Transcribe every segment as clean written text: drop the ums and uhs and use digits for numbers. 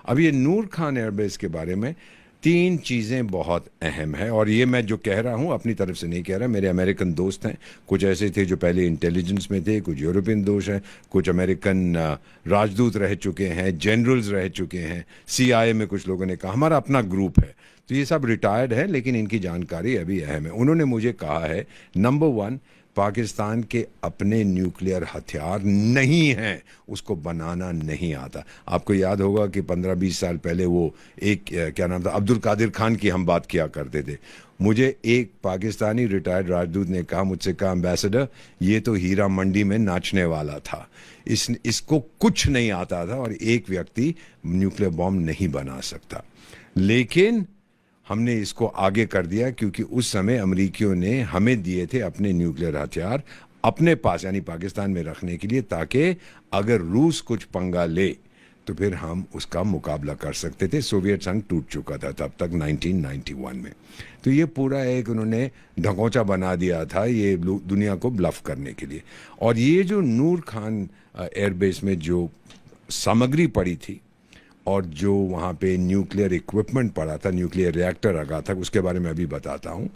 अब ये नूर खान एयरबेस के बारे में तीन चीज़ें बहुत अहम है, और ये मैं जो कह रहा हूँ अपनी तरफ से नहीं कह रहा, मेरे अमेरिकन दोस्त हैं, कुछ ऐसे थे जो पहले इंटेलिजेंस में थे, कुछ यूरोपियन दोस्त हैं, कुछ अमेरिकन राजदूत रह चुके हैं, जनरल्स रह चुके हैं, सीआईए में कुछ लोगों ने कहा, हमारा अपना ग्रुप है, तो ये सब रिटायर्ड है लेकिन इनकी जानकारी अभी अहम है। उन्होंने मुझे कहा है, नंबर वन, पाकिस्तान के अपने न्यूक्लियर हथियार नहीं हैं, उसको बनाना नहीं आता। आपको याद होगा कि 15-20 साल पहले वो एक क्या नाम था, अब्दुल कादिर खान की हम बात किया करते थे। मुझे एक पाकिस्तानी रिटायर्ड राजदूत ने कहा, मुझसे कहा, एम्बेसडर ये तो हीरा मंडी में नाचने वाला था, इसको कुछ नहीं आता था और एक व्यक्ति न्यूक्लियर बॉम्ब नहीं बना सकता। लेकिन हमने इसको आगे कर दिया क्योंकि उस समय अमरीकियों ने हमें दिए थे अपने न्यूक्लियर हथियार अपने पास, यानी पाकिस्तान में रखने के लिए, ताकि अगर रूस कुछ पंगा ले तो फिर हम उसका मुकाबला कर सकते थे। सोवियत संघ टूट चुका था तब तक 1991 में। तो ये पूरा एक उन्होंने ढकोंचा बना दिया था ये दुनिया को ब्लफ करने के लिए। और ये जो नूर खान एयरबेस में जो सामग्री पड़ी थी और जो वहाँ पे न्यूक्लियर इक्विपमेंट पड़ा था, न्यूक्लियर रिएक्टर रखा था, उसके बारे में अभी बताता हूँ।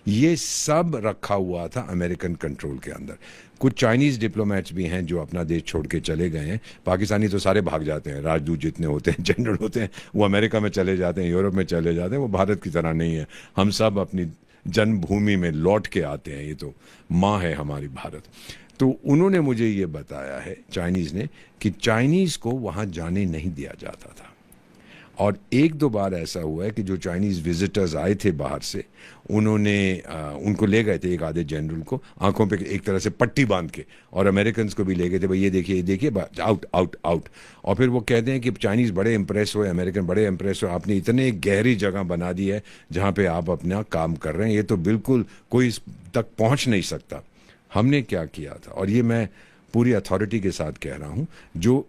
ये सब रखा हुआ था अमेरिकन कंट्रोल के अंदर। कुछ चाइनीज़ डिप्लोमेट्स भी हैं जो अपना देश छोड़ के चले गए हैं। पाकिस्तानी तो सारे भाग जाते हैं, राजदूत जितने होते हैं, जनरल होते हैं, वो अमेरिका में चले जाते हैं, यूरोप में चले जाते हैं। वो भारत की तरह नहीं है, हम सब अपनी जन्मभूमि में लौट के आते हैं, ये तो माँ है हमारी भारत। तो उन्होंने मुझे ये बताया है, चाइनीज़ ने, कि चाइनीज़ को वहाँ जाने नहीं दिया जाता था। और एक दो बार ऐसा हुआ है कि जो चाइनीज़ विजिटर्स आए थे बाहर से, उन्होंने उनको ले गए थे, एक आधे जनरल को आंखों पे एक तरह से पट्टी बांध के, और अमेरिकन को भी ले गए थे, भाई ये देखिए आउट आउट आउट। और फिर वो कहते हैं कि चाइनीज़ बड़े इंप्रेस हुए, अमेरिकन बड़े इंप्रेस हुए, आपने इतने गहरी जगह बना दी है जहाँ पे आप अपना काम कर रहे हैं, ये तो बिल्कुल कोई इस तक पहुँच नहीं सकता। हमने क्या किया था, और ये मैं पूरी अथॉरिटी के साथ कह रहा हूँ, जो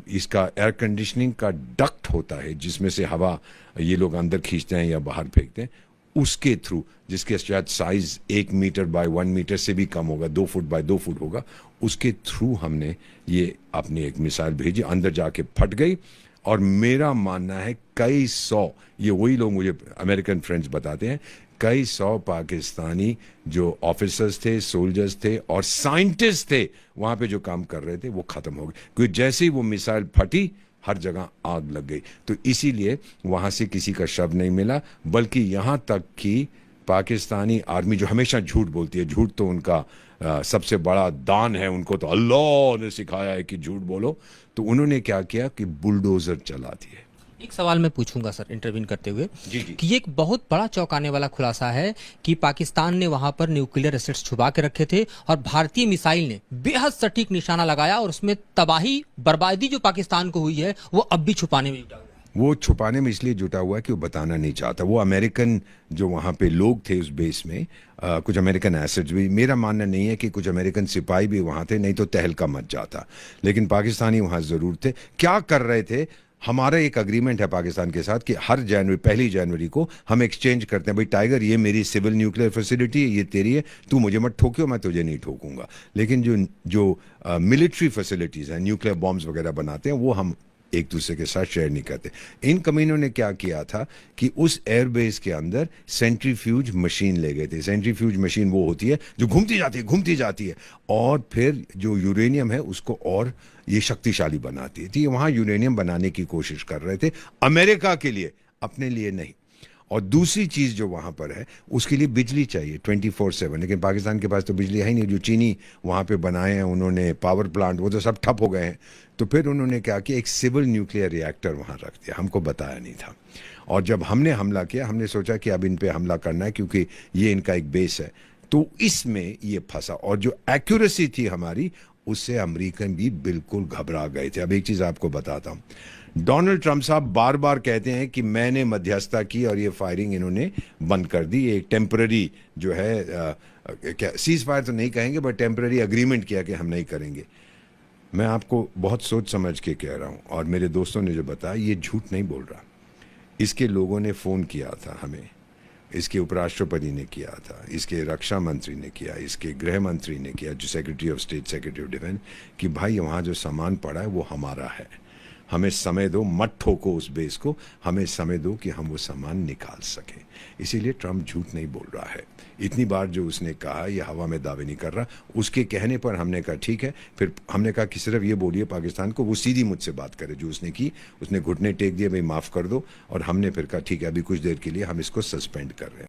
इसका एयर कंडीशनिंग का डक्ट होता है जिसमें से हवा ये लोग अंदर खींचते हैं या बाहर फेंकते हैं, उसके थ्रू, जिसके शायद साइज 1 मीटर बाय 1 मीटर से भी कम होगा, 2 फुट बाय 2 फुट होगा, उसके थ्रू हमने ये अपनी एक मिसाइल भेजी, अंदर जाके फट गई। और मेरा मानना है कई सौ, ये वही लोग मुझे अमेरिकन फ्रेंड्स बताते हैं, कई सौ पाकिस्तानी जो ऑफिसर्स थे, सोल्जर्स थे और साइंटिस्ट थे वहाँ पे जो काम कर रहे थे, वो ख़त्म हो गए, क्योंकि जैसे ही वो मिसाइल फटी हर जगह आग लग गई। तो इसीलिए वहाँ से किसी का शव नहीं मिला, बल्कि यहाँ तक कि पाकिस्तानी आर्मी जो हमेशा झूठ बोलती है, झूठ तो उनका सबसे बड़ा दान है, उनको तो अल्लाह ने सिखाया है कि झूठ बोलो, तो उन्होंने क्या किया कि बुलडोज़र चला दिए। एक सवाल मैं पूछूंगा सर इंटरवीन करते हुए, जी जी। कि ये एक बहुत बड़ा चौंकाने वाला खुलासा है कि पाकिस्तान ने वहां पर न्यूक्लियर एसेट्स छुपा के रखे थे और भारतीय मिसाइल ने बेहद सटीक निशाना लगाया और उसमें तबाही बर्बादी जो पाकिस्तान को हुई है वो अब भी छुपाने में जुटा हुआ है। वो छुपाने में इसलिए जुटा हुआ है कि वो बताना नहीं चाहता। वो अमेरिकन जो वहाँ पे लोग थे उस बेस में, कुछ अमेरिकन एसेट्स भी, मेरा मानना नहीं है कि कुछ अमेरिकन सिपाही भी वहाँ थे, नहीं तो तहलका मच जाता, लेकिन पाकिस्तानी वहाँ ज़रूर थे। क्या कर रहे थे, हमारा एक अग्रीमेंट है पाकिस्तान के साथ कि हर जनवरी, 1 जनवरी को हम एक्सचेंज करते हैं, भाई टाइगर ये मेरी सिविल न्यूक्लियर फैसिलिटी है, ये तेरी है, तू मुझे मत ठोकियो, मैं तुझे नहीं ठोकूंगा। लेकिन जो जो मिलिट्री फैसिलिटीज़ हैं, न्यूक्लियर बॉम्ब्स वगैरह बनाते हैं, वो हम एक दूसरे के साथ शेयर नहीं करते। इन कमीनों ने क्या किया था कि उस एयरबेस के अंदर सेंट्रीफ्यूज मशीन ले गए थे। सेंट्रीफ्यूज मशीन वो होती है जो घूमती जाती है और फिर जो यूरेनियम है उसको और ये शक्तिशाली बनाती है। तो ये वहाँ यूरेनियम बनाने की कोशिश कर रहे थे अमेरिका के लिए, अपने लिए नहीं। और दूसरी चीज़ जो वहाँ पर है, उसके लिए बिजली चाहिए 24/7, लेकिन पाकिस्तान के पास तो बिजली है ही नहीं। जो चीनी वहाँ पे बनाए हैं उन्होंने पावर प्लांट, वो तो सब ठप हो गए हैं। तो फिर उन्होंने क्या किया, एक सिविल न्यूक्लियर रिएक्टर वहाँ रख दिया, हमको बताया नहीं था। और जब हमने हमला किया, हमने सोचा कि अब इन पर हमला करना है क्योंकि ये इनका एक बेस है, तो इसमें ये फंसा। और जो एक्यूरेसी थी हमारी, उससे अमेरिकन भी बिल्कुल घबरा गए थे। अब एक चीज़ आपको बताता हूँ, डोनाल्ड ट्रंप साहब बार बार कहते हैं कि मैंने मध्यस्थता की और ये फायरिंग इन्होंने बंद कर दी। एक टेम्पररी जो है क्या सीज फायर तो नहीं कहेंगे, बट टेम्पररी अग्रीमेंट किया कि हम नहीं करेंगे। मैं आपको बहुत सोच समझ के कह रहा हूँ, और मेरे दोस्तों ने जो बताया ये झूठ नहीं बोल रहा। इसके लोगों ने फ़ोन किया था हमें, इसके उपराष्ट्रपति ने किया था, इसके रक्षा मंत्री ने किया, इसके गृह मंत्री ने किया, जो secretary of state, secretary of defence, कि भाई वहाँ जो सामान पड़ा है वो हमारा है। हमें समय दो, मत ठोको उस बेस को, हमें समय दो कि हम वो सामान निकाल सकें। इसीलिए ट्रंप झूठ नहीं बोल रहा है। इतनी बार जो उसने कहा ये हवा में दावे नहीं कर रहा। उसके कहने पर हमने कहा ठीक है, फिर हमने कहा कि सिर्फ ये बोलिए पाकिस्तान को वो सीधी मुझसे बात करे जो उसने की। उसने घुटने टेक दिए, भाई माफ़ कर दो, और हमने फिर कहा ठीक है अभी कुछ देर के लिए हम इसको सस्पेंड कर रहे हैं।